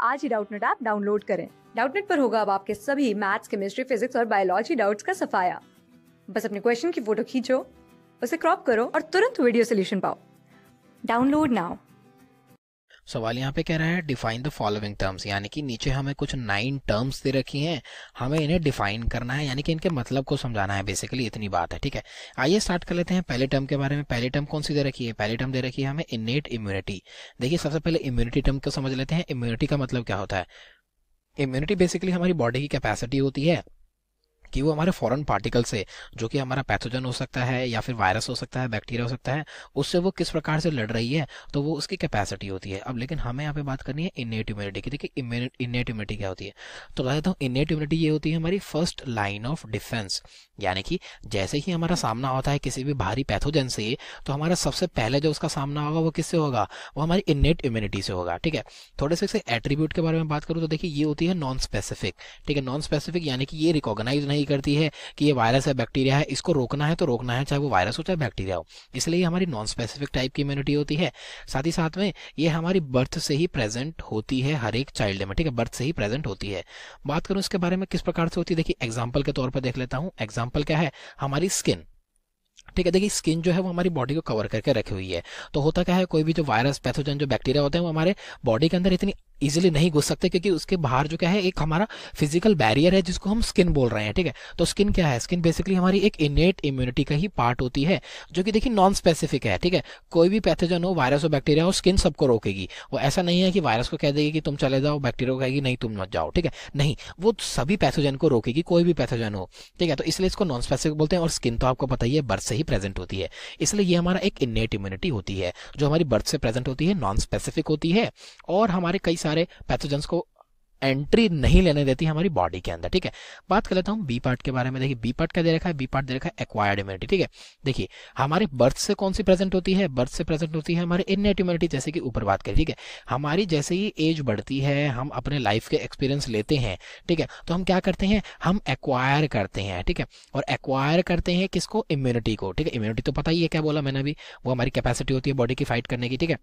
आज ही Doubtnut app download करें। Doubtnut पर होगा अब आपके सभी मैथ्स, केमिस्ट्री, फिजिक्स और बायोलॉजी डाउट्स का सफाया। बस अपने क्वेश्चन की फोटो खींचो, उसे क्रॉप करो और तुरंत वीडियो सोल्यूशन पाओ। Download now. सवाल यहाँ पे कह रहा है डिफाइन द फॉलोइंग टर्म्स, यानी कि नीचे हमें कुछ 9 टर्म्स दे रखी हैं, हमें इन्हें डिफाइन करना है, यानी कि इनके मतलब को समझाना है। बेसिकली इतनी बात है, ठीक है। आइए स्टार्ट कर लेते हैं पहले टर्म के बारे में। पहली टर्म कौन सी दे रखी है? पहली टर्म दे रखी है हमें इन्नेट इम्यूनिटी। देखिए सबसे पहले इम्यूनिटी टर्म को समझ लेते हैं। इम्यूनिटी का मतलब क्या होता है? इम्यूनिटी बेसिकली हमारी बॉडी की कैपेसिटी होती है कि वो हमारे फॉरेन पार्टिकल से, जो कि हमारा पैथोजन हो सकता है या फिर वायरस हो सकता है, बैक्टीरिया हो सकता है, उससे वो किस प्रकार से लड़ रही है, तो वो उसकी कैपेसिटी होती है। अब लेकिन हमें यहाँ पे बात करनी है इन्नेट इम्यूनिटी की। देखिए इन्नेट इम्यूनिटी क्या होती है, तो बता देता हूँ। इन्नेट इम्यूनिटी ये होती है हमारी फर्स्ट लाइन ऑफ डिफेंस, यानी कि जैसे ही हमारा सामना होता है किसी भी भारी पैथोजन से, तो हमारा सबसे पहले जो उसका सामना होगा वो किससे होगा? वो हमारी इन्नेट इम्यूनिटी से होगा, ठीक है। थोड़े से एट्रीब्यूट के बारे में बात करूँ तो देखिए ये होती है नॉन स्पेसिफिक, ठीक है। नॉन स्पेसिफिक यानी कि ये रिकॉग्नाइज नहीं करती है कि ये वायरस है, बैक्टीरिया है, इसको रोकना है तो रोकना है, चाहे वो वायरस हो चाहे बैक्टीरिया हो। इसलिए ये हमारी नॉन स्पेसिफिक टाइप की इम्यूनिटी होती है। साथ ही साथ में ये हमारी बर्थ से ही प्रेजेंट होती है हर एक चाइल्ड में, ठीक है। बर्थ से ही प्रेजेंट होती है। बात करूं इसके बारे में किस प्रकार से होती है, देखिए एग्जाम्पल के तौर पर देख लेता हूं। एग्जाम्पल क्या है? हमारी स्किन, ठीक है। देखिए स्किन जो है वो हमारी बॉडी को कवर करके रखी हुई है। तो होता क्या है, कोई भी जो वायरस, पैथोजन, जो बैक्टीरिया होते हैं वो हमारे बॉडी के अंदर इतनी इजीली नहीं घुस सकते, क्योंकि उसके बाहर जो क्या है एक हमारा फिजिकल बैरियर है जिसको हम स्किन बोल रहे हैं, ठीक है। तो स्किन क्या है? स्किन बेसिकली हमारी एक इनेट इम्यूनिटी का ही पार्ट होती है, जो कि देखिए नॉन स्पेसिफिक है, ठीक है। कोई भी पैथोजन हो, वायरस हो, बैक्टीरिया हो, स्किन सबको रोकेगी। वो ऐसा नहीं है कि वायरस को कह देगी कि तुम चले जाओ, बैक्टीरिया को कहेगी नहीं तुम मत जाओ, ठीक है। नहीं, वो सभी पैथोजन को रोकेगी, कोई भी पैथोजन हो, ठीक है। तो इसलिए इसको नॉन स्पेसिफिक बोलते हैं। और स्किन तो आपको पता ही है बर्थ से ही प्रेजेंट होती है, इसलिए ये हमारा एक इनेट इम्यूनिटी होती है जो हमारी बर्थ से प्रेजेंट होती है, नॉन स्पेसिफिक होती है और हमारे कई सारे पैथोजेंस को एंट्री नहीं लेने देती हमारी बॉडी के अंदर, ठीक है। बात कर लेता हूं बी पार्ट के बारे में। देखिए बी पार्ट क्या दे रखा है? बी पार्ट दे रखा है एक्वायर्ड इम्यूनिटी, ठीक है। देखिए हमारे बर्थ से कौन सी प्रेजेंट होती है? बर्थ से प्रेजेंट होती है हमारे इनेट इम्यूनिटी, जैसे कि ऊपर बात करें, ठीक है। हमारी जैसे ही एज बढ़ती है, हम अपने लाइफ के एक्सपीरियंस लेते हैं, ठीक है, तो हम क्या करते हैं? हम एक्वायर करते हैं, ठीक है। और एक्वायर करते हैं किसको? इम्यूनिटी को, ठीक है। इम्यूनिटी तो पता ही है क्या बोला मैंने अभी, वो हमारी कैपेसिटी होती है बॉडी की फाइट करने की, ठीक है।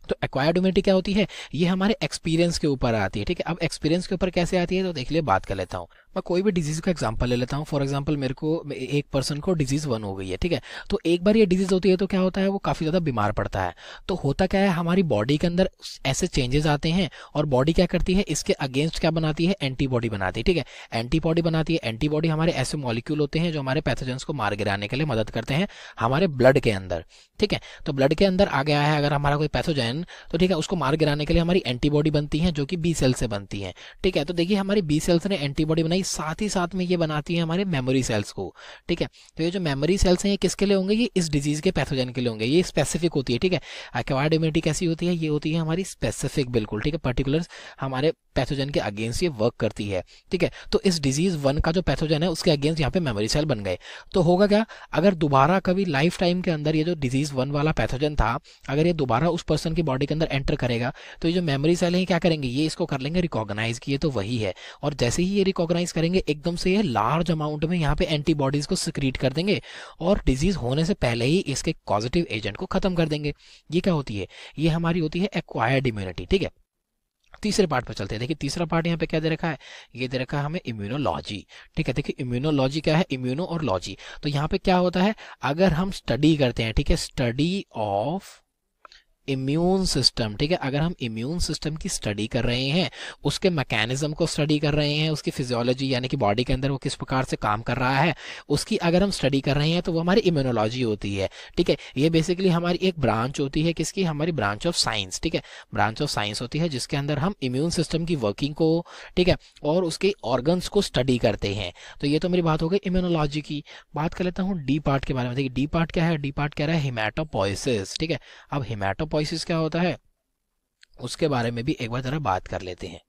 तो एक्वायर्ड इम्यूनिटी क्या होती है? ये हमारे एक्सपीरियंस के ऊपर आती है, ठीक है। अब एक्सपीरियंस के ऊपर कैसे आती है, तो देख लिए बात कर लेता हूं। मैं कोई भी डिजीज का एग्जांपल ले लेता हूं। फॉर एग्जांपल मेरे को एक पर्सन को डिजीज 1 हो गई है, ठीक है। तो एक बार ये डिजीज होती है तो क्या होता है, वो काफी ज्यादा बीमार पड़ता है। तो होता क्या है, हमारी बॉडी के अंदर ऐसे चेंजेस आते हैं और बॉडी क्या करती है, इसके अगेंस्ट क्या बनाती है? एंटीबॉडी बनाती है, ठीक है। एंटीबॉडी बनाती है। एंटीबॉडी हमारे ऐसे मॉलिक्यूल होते हैं जो हमारे पैथोजेंस को मार गिराने के लिए मदद करते हैं हमारे ब्लड के अंदर, ठीक है। तो ब्लड के अंदर आ गया है अगर हमारा कोई पैथोजन, तो ठीक है, उसको मार गिराने के लिए हमारी एंटीबॉडी बनती है जो कि बी सेल से बनती है, ठीक है। तो देखिए हमारी बी सेल्स ने एंटीबॉडी बनाई, साथ ही साथ में ये बनाती है हमारे मेमोरी सेल्स को, ठीक है। तो ये जो मेमोरी सेल्स हैं ये किसके लिए होंगे? ये इस डिजीज के पैथोजन के लिए होंगे। ये स्पेसिफिक होती है, ठीक है। एक्वायर्ड इम्यूनिटी कैसी होती है? ये होती है हमारी स्पेसिफिक, बिल्कुल, ठीक है। पर्टिकुलर हमारे पैथोजन के अगेंस्ट ये वर्क करती है, ठीक है। तो इस डिजीज 1 का जो पैथोजन है उसके अगेंस्ट यहाँ पे मेमोरी सेल बन गए। तो होगा क्या, अगर दोबारा कभी लाइफ टाइम के अंदर ये जो डिजीज 1 वाला पैथोजन था, अगर ये दोबारा उस पर्सन की बॉडी के अंदर एंटर करेगा, तो ये जो मेमोरी सेल है क्या करेंगे? ये इसको कर लेंगे रिकॉग्नाइज कि ये तो वही है। और जैसे ही ये रिकॉग्नाइज करेंगे, एकदम से ये लार्ज अमाउंट में यहाँ पे एंटीबॉडीज को सिक्रीट कर देंगे और डिजीज होने से पहले ही इसके पॉजिटिव एजेंट को खत्म कर देंगे। ये क्या होती है? ये हमारी होती है एक्वायर्ड इम्यूनिटी, ठीक है। तीसरे पार्ट पर चलते हैं। देखिए तीसरा पार्ट यहाँ पे क्या दे रखा है? ये दे रखा है हमें इम्यूनोलॉजी, ठीक है। देखिए इम्यूनोलॉजी क्या है? इम्यूनो और लॉजी। तो यहाँ पे क्या होता है, अगर हम स्टडी करते हैं, ठीक है, स्टडी ऑफ इम्यून सिस्टम, ठीक है। अगर हम इम्यून सिस्टम की स्टडी कर रहे हैं, उसके मैकेनिज्म को स्टडी कर रहे हैं, उसकी फिजियोलॉजी यानी कि बॉडी के अंदर वो किस प्रकार से काम कर रहा है, उसकी अगर हम स्टडी कर रहे हैं, तो वो हमारी इम्यूनोलॉजी होती है, ठीक है। ये बेसिकली हमारी एक ब्रांच होती है, किसकी? हमारी ब्रांच ऑफ साइंस, ठीक है। ब्रांच ऑफ साइंस होती है जिसके अंदर हम इम्यून सिस्टम की वर्किंग को, ठीक है, और उसके ऑर्गन्स को स्टडी करते हैं। तो ये तो मेरी बात हो गई इम्यूनोलॉजी की। बात कर लेता हूँ डी पार्ट के बारे में। देखिए डी पार्ट क्या है? डी पार्ट कह रहा है हिमेटोपोइसिस, ठीक है। अब हिमेटोपोइसिस क्या होता है उसके बारे में भी एक बार जरा बात कर लेते हैं।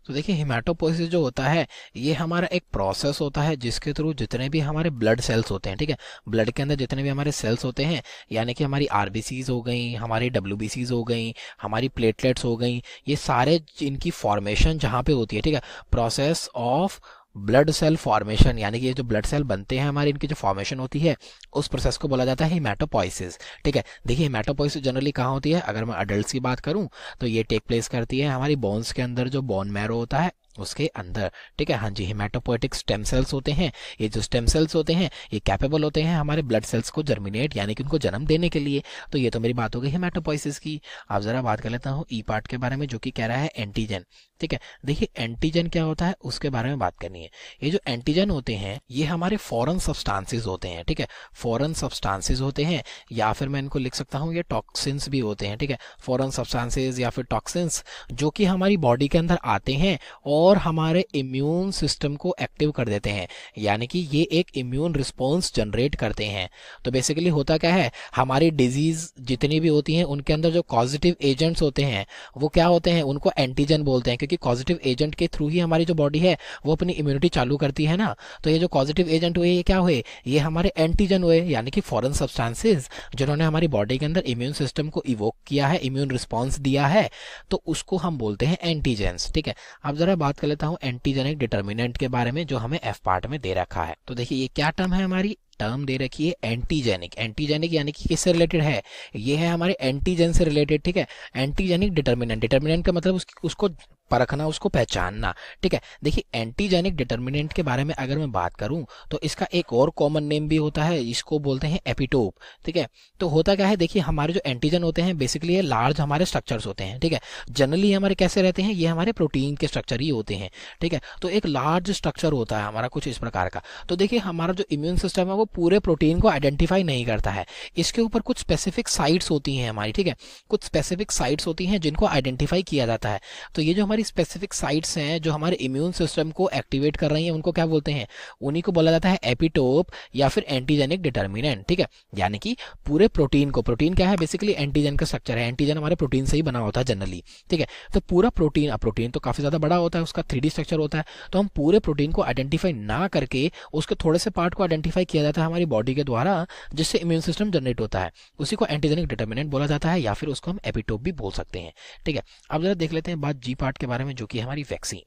तो देखिए हिमेटोपोइसिस जो होता है ये हमारा एक प्रोसेस होता है जिसके थ्रू जितने भी हमारे ब्लड सेल्स होते हैं, ठीक है, ब्लड के अंदर जितने भी हमारे सेल्स होते हैं, यानी कि हमारी आरबीसीज हो गई, हमारी डब्ल्यूबीसीज हो गई, हमारी प्लेटलेट्स हो गई, ये सारे इनकी फॉर्मेशन जहाँ पे होती है, ठीक है, process of blood cell formation, यानी कि ये जो ब्लड सेल बनते हैं हमारे, इनकी जो फॉर्मेशन होती है उस प्रोसेस को बोला जाता है हेमाटोपोइसिस। ठीक है, देखिए हेमाटोपोइसिस जनरली कहाँ होती है, अगर मैं अडल्ट की बात करूं तो ये टेक प्लेस करती है हमारी बोन्स के अंदर, जो बोन मैरो होता है उसके अंदर। ठीक है, हाँ जी, हेमाटोपोएटिक स्टेम सेल्स होते हैं। ये जो स्टेम सेल्स होते हैं ये कैपेबल होते हैं हमारे ब्लड सेल्स को जर्मिनेट, यानी कि उनको जन्म देने के लिए। तो ये तो मेरी बात हो गई हेमाटोपोइसिस की। अब जरा बात कर लेता हूँ ई पार्ट के बारे में, जो कि कह रहा है एंटीजन। ठीक है, देखिए एंटीजन क्या होता है उसके बारे में बात करनी है। ये जो एंटीजन होते हैं ये हमारे फॉरेन सब्सटेंसेस होते हैं। ठीक है, फॉरेन सब्सटेंसेस होते हैं, या फिर मैं इनको लिख सकता हूँ ये टॉक्सिन्स भी होते हैं। ठीक है, फॉरेन सब्सटेंसेस या फिर टॉक्सिन्स जो कि हमारी बॉडी के अंदर आते हैं और हमारे इम्यून सिस्टम को एक्टिव कर देते हैं, यानी कि ये एक इम्यून रिस्पॉन्स जनरेट करते हैं। तो बेसिकली होता क्या है, हमारी डिजीज जितनी भी होती हैं उनके अंदर जो पॉजिटिव एजेंट्स होते हैं वो क्या होते हैं, उनको एंटीजन बोलते हैं, क्योंकि पॉजिटिव एजेंट के थ्रू ही हमारी जो बॉडी है वो अपनी इम्यूनिटी चालू करती है ना। तो ये जो पॉजिटिव एजेंट हुए ये क्या हुए, ये हमारे एंटीजन हुए, यानी कि फॉरेन सब्सटेंसेस जिन्होंने हमारी बॉडी के अंदर इम्यून सिस्टम को इवोक किया है, इम्यून रिस्पॉन्स दिया है, तो उसको हम बोलते हैं एंटीजेंस। ठीक है, अब जरा बात कर लेता हूँ एंटीजेनिक डिटर्मिनेंट के बारे में, जो हमें एफ पार्ट में दे रखा है। तो देखिए ये क्या टर्म है, हमारी टर्म दे रखी है एंटीजेनिक। एंटीजेनिक यानी कि किससे रिलेटेड है, ये है हमारे एंटीजन से रिलेटेड। ठीक है, एंटीजेनिक डिटर्मिनेंट, डिटर्मिनेंट का मतलब उसको परखना, उसको पहचानना। ठीक है, देखिए एंटीजेनिक डिटर्मिनेंट के बारे में अगर मैं बात करूं तो इसका एक और कॉमन नेम भी होता है, इसको बोलते हैं एपिटोप। ठीक है, तो होता क्या है, देखिए हमारे जो एंटीजन होते हैं बेसिकली ये लार्ज हमारे स्ट्रक्चर्स होते हैं। ठीक है, जनरली हमारे कैसे रहते हैं, ये हमारे प्रोटीन के स्ट्रक्चर ही होते हैं। ठीक है, तो एक लार्ज स्ट्रक्चर होता है हमारा कुछ इस प्रकार का। तो देखिए हमारा जो इम्यून सिस्टम है वो पूरे प्रोटीन को आइडेंटिफाई नहीं करता है, इसके ऊपर कुछ स्पेसिफिक साइट्स होती हैं हमारी। ठीक है, कुछ स्पेसिफिक साइट्स होती हैं जिनको आइडेंटिफाई किया जाता है। तो ये जो हमारी स्पेसिफिक साइट्स हैं जो हमारे इम्यून सिस्टम को एक्टिवेट कर रही हैं उनको क्या बोलते हैं, उन्हीं को बोला जाता है एपिटोप या फिर एंटीजेनिक डिटर्मिनेंट। ठीक है, यानी कि पूरे प्रोटीन को, प्रोटीन क्या है बेसिकली एंटीजन का स्ट्रक्चर है, एंटीजन हमारे प्रोटीन से ही बना होता है जनरली। ठीक है, तो पूरा प्रोटीन, अब प्रोटीन तो काफी ज्यादा बड़ा होता है, उसका 3D स्ट्रक्चर होता है, तो हम पूरे प्रोटीन को आइडेंटिफाई ना करके उसके थोड़े से पार्ट को आइडेंटिफाई किया जाता है हमारी बॉडी के द्वारा, जिससे इम्यून सिस्टम जनरेट होता है, उसी को एंटीजेनिक डिटर्मिनेंट बोला जाता है, या फिर उसको हम एपिटोप भी बोल सकते हैं। ठीक है, अब जरा देख लेते हैं बात जी पार्ट के बारे में, जो कि हमारी वैक्सीन।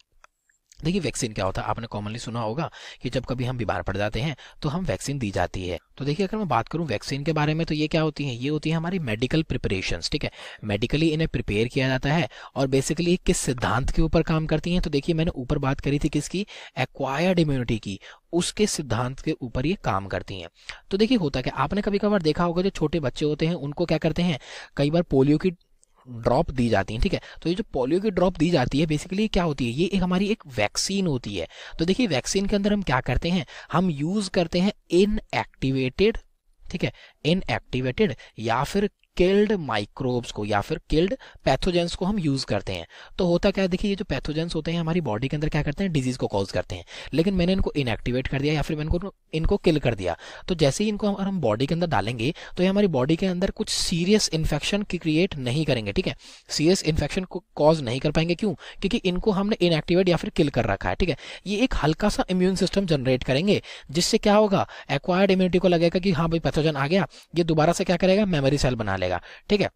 देखिए वैक्सीन क्या होता है, आपने कॉमनली सुना होगा कि जब कभी हम बीमार पड़ जाते हैं तो हम वैक्सीन दी जाती है। तो देखिए अगर मैं बात करूं वैक्सीन के बारे में तो ये क्या होती है, ये होती है हमारी मेडिकल प्रिपरेशंस। ठीक है, मेडिकली इन्हें प्रिपेयर किया जाता है और बेसिकली किस सिद्धांत के ऊपर काम करती हैं, तो देखिए मैंने ऊपर बात करी थी किसकी, एक्वायर्ड इम्यूनिटी की, उसके सिद्धांत के ऊपर ये काम करती हैं। तो देखिए होता क्या, आपने कभी कभार देखा होगा जो छोटे बच्चे होते हैं उनको क्या करते हैं, कई बार पोलियो की ड्रॉप दी जाती है। ठीक है, तो ये जो पोलियो की ड्रॉप दी जाती है बेसिकली क्या होती है, ये एक हमारी एक वैक्सीन होती है। तो देखिए वैक्सीन के अंदर हम क्या करते हैं, हम यूज करते हैं इनएक्टिवेटेड, ठीक है, इनएक्टिवेटेड या फिर किल्ड माइक्रोब्स को या फिर किल्ड पैथोजेंस को हम यूज करते हैं। तो होता क्या है, देखिए ये जो पैथोजेंस होते हैं हमारी बॉडी के अंदर क्या करते हैं, डिजीज को कॉज करते हैं, लेकिन मैंने इनको इनएक्टिवेट कर दिया या फिर मैंने इनको किल कर दिया, तो जैसे ही इनको हम बॉडी के अंदर डालेंगे तो ये हमारी बॉडी के अंदर कुछ सीरियस इन्फेक्शन क्रिएट नहीं करेंगे। ठीक है, सीरियस इन्फेक्शन को कॉज नहीं कर पाएंगे, क्यों, क्योंकि इनको हमने इनएक्टिवेट या फिर किल कर रखा है। ठीक है, ये एक हल्का सा इम्यून सिस्टम जनरेट करेंगे, जिससे क्या होगा, एक्वायर्ड इम्यूनिटी को लगेगा कि हाँ भाई पैथोजन आ गया, ये दोबारा से क्या करेगा, मेमोरी सेल बना लेगा। ठीक है,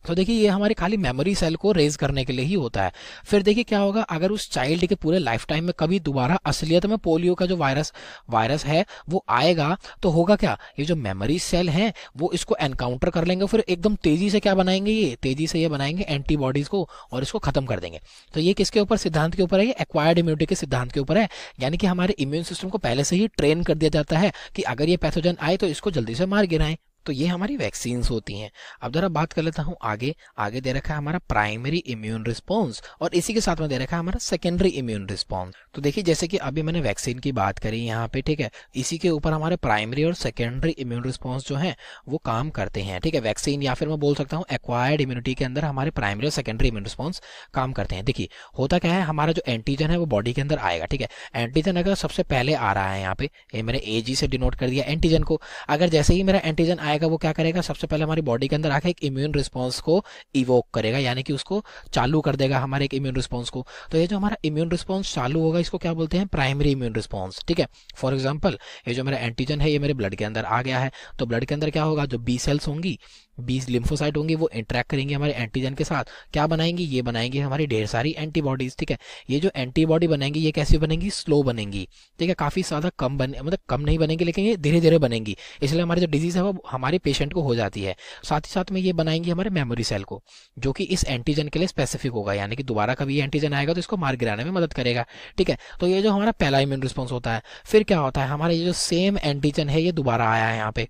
तो देखिए ये हमारे खाली मेमोरी सेल को रेज करने के लिए ही होता है। फिर देखिए क्या होगा, अगर उस चाइल्ड के पूरे लाइफ टाइम में कभी दोबारा असलियत में पोलियो का जो वायरस है वो आएगा, तो होगा क्या, ये जो मेमोरी सेल हैं वो इसको एनकाउंटर कर लेंगे, फिर एकदम तेजी से क्या बनाएंगे, ये तेजी से ये बनाएंगे एंटीबॉडीज को और इसको खत्म कर देंगे। तो ये किसके ऊपर, सिद्धांत के ऊपर है, ये एक्वायर्ड इम्यूनिटी के सिद्धांत के ऊपर है, यानी कि हमारे इम्यून सिस्टम को पहले से ही ट्रेन कर दिया जाता है कि अगर ये पैथोजन आए तो इसको जल्दी से मार गिराएं। तो ये हमारी वैक्सीन्स होती हैं। अब जरा बात कर लेता हूँ आगे आगे दे रखा है हमारा प्राइमरी इम्यून रिस्पॉन्स और इसी के साथ में दे रखा है हमारा सेकेंडरी इम्यून रिस्पॉन्स। तो देखिए जैसे कि अभी मैंने वैक्सीन की बात करी यहाँ पे, ठीक है, इसी के ऊपर हमारे प्राइमरी और सेकेंडरी इम्यून रिस्पॉन्स जो है वो काम करते हैं। ठीक है, वैक्सीन या फिर मैं बोल सकता हूँ एक्वायर्ड इम्यूनिटी के अंदर हमारे प्राइमरी और सेकेंडरी इम्यून रिस्पॉन्स काम करते हैं। देखिए होता क्या है, हमारा जो एंटीजन है वो बॉडी के अंदर आएगा। ठीक है, एंटीजन अगर सबसे पहले आ रहा है यहाँ पे, ये मैंने एजी से डिनोट कर दिया एंटीजन को, अगर जैसे ही मेरा एंटीजन आएगा वो क्या करेगा, सबसे पहले हमारी बॉडी के अंदर आके एक इम्यून रिस्पांस को इवोक करेगा, यानी कि उसको चालू कर देगा हमारे एक इम्यून रिस्पांस को। तो ये जो हमारा इम्यून रिस्पांस चालू होगा इसको क्या बोलते हैं, प्राइमरी इम्यून रिस्पांस। ठीक है, फॉर एग्जांपल ये जो मेरा एंटीजन है ये मेरे ब्लड के अंदर आ गया है, तो ब्लड के अंदर क्या होगा, जो बी सेल्स होंगी, 20 लिम्फोसाइट होंगे, वो इंटरेक्ट करेंगे हमारे एंटीजन के साथ, क्या बनाएंगी, ये बनाएंगे हमारी ढेर सारी एंटीबॉडीज। ठीक है, ये जो एंटीबॉडी बनेंगी ये कैसी बनेंगी, स्लो बनेंगी। ठीक है, काफी ज्यादा कम बने, मतलब कम नहीं बनेंगी, लेकिन ये धीरे धीरे बनेंगी, इसलिए हमारी जो डिजीज है वो हमारे पेशेंट को हो जाती है। साथ ही साथ में ये बनाएंगे हमारे मेमोरी सेल को, जो कि इस एंटीजन के लिए स्पेसिफिक होगा, यानी कि दोबारा कभी ये एंटीजन आएगा तो इसको मार गिराने में मदद करेगा। ठीक है, तो ये जो हमारा पहला इम्यून रिस्पॉन्स होता है। फिर क्या होता है, हमारा ये जो सेम एंटीजन है ये दोबारा आया है यहाँ पे।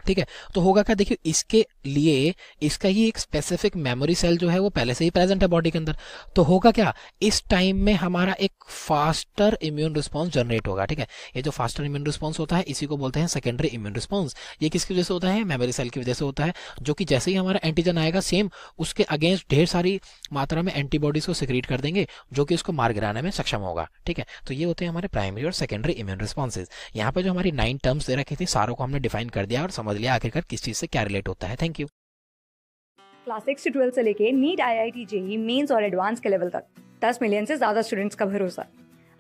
ठीक है, तो होगा क्या, देखिए इसके लिए इसका ही एक स्पेसिफिक मेमोरी सेल जो है वो पहले से ही प्रेजेंट है बॉडी के अंदर। तो होगा क्या, इस टाइम में हमारा एक फास्टर इम्यून रिस्पांस जनरेट होगा। ठीक है, ये जो फास्टर इम्यून रिस्पांस होता है इसी को बोलते हैं सेकेंडरी इम्यून रिस्पांस। ये किसकी वजह से होता है, मेमोरी सेल की वजह से होता है, जो कि जैसे ही हमारा एंटीजन आएगा सेम उसके अगेंस्ट ढेर सारी मात्रा में एंटीबॉडीज को सिक्रीट कर देंगे, जो कि उसको मार गिराने में सक्षम होगा। ठीक है, तो ये होते हैं हमारे प्राइमरी और सेकेंडरी इम्यून रिस्पॉन्सेज। यहाँ पे जो हमारी 9 टर्म्स दे रखी थी सारों को हमने डिफाइन कर दिया और समझ लिया आखिरकार किस चीज से क्या रिलेट होता है। Thank you. क्लास 6 से 12 से लेके नीट, IIT, जेईई मेंस और एडवांस के लेवल तक 10 मिलियन से ज्यादा स्टूडेंट्स का भरोसा।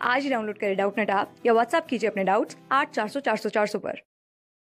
आज ही डाउनलोड करें डाउटनेट ऐप या व्हाट्सएप कीजिए अपने डाउट्स 8400 400 400 पर।